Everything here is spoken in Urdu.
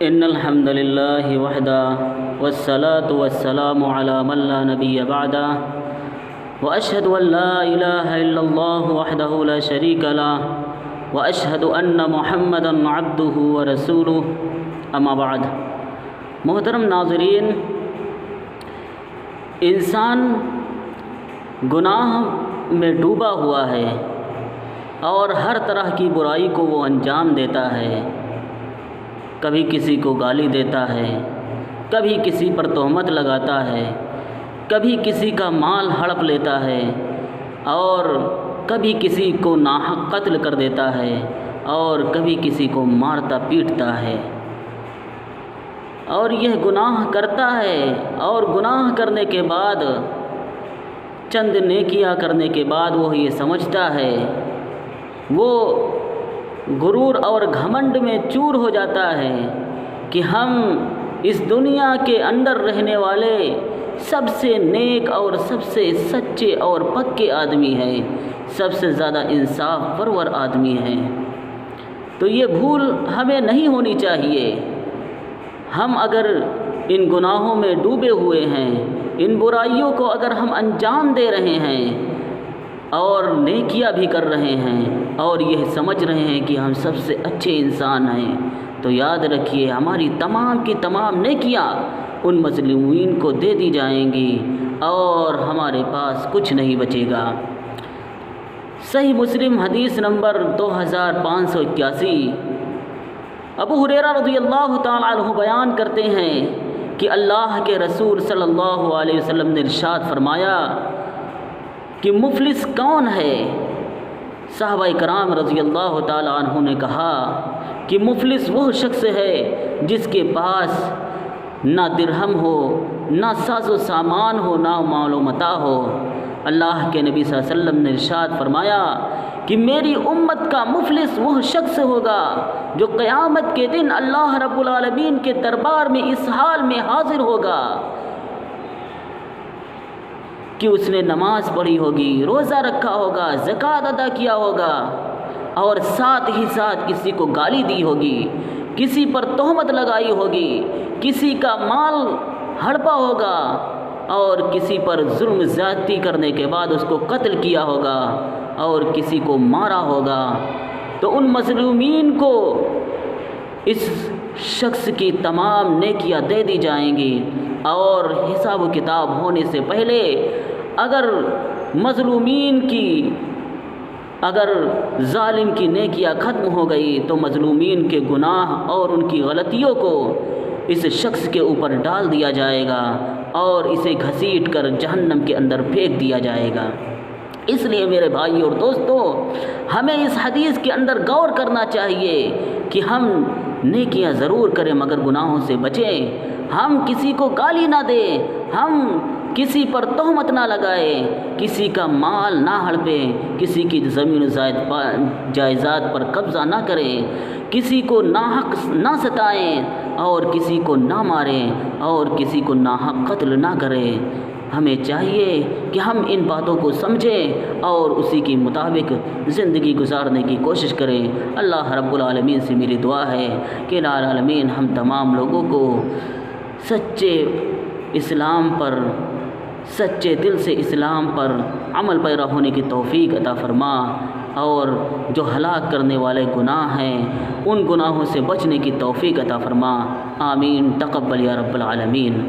ان الحمد للہ وحدہ والصلاة والسلام علی من لا نبی بعدہ واشہد ان لا الہ الا اللہ وحدہ لا شریک لہ واشہد ان محمدا عبدہ ورسولہ اما بعد۔ محترم ناظرین، انسان گناہ میں ڈوبا ہوا ہے اور ہر طرح کی برائی کو وہ انجام دیتا ہے۔ کبھی کسی کو گالی دیتا ہے، کبھی کسی پر تہمت لگاتا ہے، کبھی کسی کا مال ہڑپ لیتا ہے اور کبھی کسی کو ناحق قتل کر دیتا ہے اور کبھی کسی کو مارتا پیٹتا ہے، اور یہ گناہ کرتا ہے۔ اور گناہ کرنے کے بعد، چند نیکیاں کرنے کے بعد وہ یہ سمجھتا ہے، وہ غرور اور گھمنڈ میں چور ہو جاتا ہے کہ ہم اس دنیا کے اندر رہنے والے سب سے نیک اور سب سے سچے اور پکے آدمی ہیں، سب سے زیادہ انصاف پرور آدمی ہیں۔ تو یہ بھول ہمیں نہیں ہونی چاہیے۔ ہم اگر ان گناہوں میں ڈوبے ہوئے ہیں، ان برائیوں کو اگر ہم انجام دے رہے ہیں اور نیکیاں بھی کر رہے ہیں اور یہ سمجھ رہے ہیں کہ ہم سب سے اچھے انسان ہیں، تو یاد رکھیے ہماری تمام کی تمام نیکیاں ان مظلومین کو دے دی جائیں گی اور ہمارے پاس کچھ نہیں بچے گا۔ صحیح مسلم حدیث نمبر 2581، ابو ہریرہ رضی اللہ تعالی عنہ بیان کرتے ہیں کہ اللہ کے رسول صلی اللہ علیہ وسلم نے ارشاد فرمایا کہ مفلس کون ہے؟ صحابہ کرام رضی اللہ تعالی عنہ نے کہا کہ مفلس وہ شخص ہے جس کے پاس نہ درہم ہو، نہ ساز و سامان ہو، نہ مال و متاع ہو۔ اللہ کے نبی صلی اللہ علیہ وسلم نے ارشاد فرمایا کہ میری امت کا مفلس وہ شخص ہوگا جو قیامت کے دن اللہ رب العالمین کے دربار میں اس حال میں حاضر ہوگا کہ اس نے نماز پڑھی ہوگی، روزہ رکھا ہوگا، زکوٰۃ ادا کیا ہوگا، اور ساتھ ہی ساتھ کسی کو گالی دی ہوگی، کسی پر تہمت لگائی ہوگی، کسی کا مال ہڑپا ہوگا اور کسی پر ظلم زیادتی کرنے کے بعد اس کو قتل کیا ہوگا اور کسی کو مارا ہوگا۔ تو ان مظلومین کو اس شخص کی تمام نیکیاں دے دی جائیں گی، اور حساب و کتاب ہونے سے پہلے اگر ظالم کی نیکیاں ختم ہو گئی تو مظلومین کے گناہ اور ان کی غلطیوں کو اس شخص کے اوپر ڈال دیا جائے گا اور اسے گھسیٹ کر جہنم کے اندر پھینک دیا جائے گا۔ اس لیے میرے بھائی اور دوستو، ہمیں اس حدیث کے اندر غور کرنا چاہیے کہ ہم نیکیاں ضرور کریں مگر گناہوں سے بچیں۔ ہم کسی کو گالی نہ دیں، ہم کسی پر تہمت نہ لگائیں، کسی کا مال نہ ہڑپیں، کسی کی زمین و جائیداد پر قبضہ نہ کریں، کسی کو ناحق نہ ستائیں اور کسی کو نہ ماریں اور کسی کو ناحق قتل نہ کریں۔ ہمیں چاہیے کہ ہم ان باتوں کو سمجھیں اور اسی کے مطابق زندگی گزارنے کی کوشش کریں۔ اللہ رب العالمین سے میری دعا ہے کہ الہ العالمین ہم تمام لوگوں کو سچے اسلام پر، سچے دل سے اسلام پر عمل پیرا ہونے کی توفیق عطا فرما، اور جو ہلاک کرنے والے گناہ ہیں ان گناہوں سے بچنے کی توفیق عطا فرما۔ آمین، تقبل یا رب العالمین۔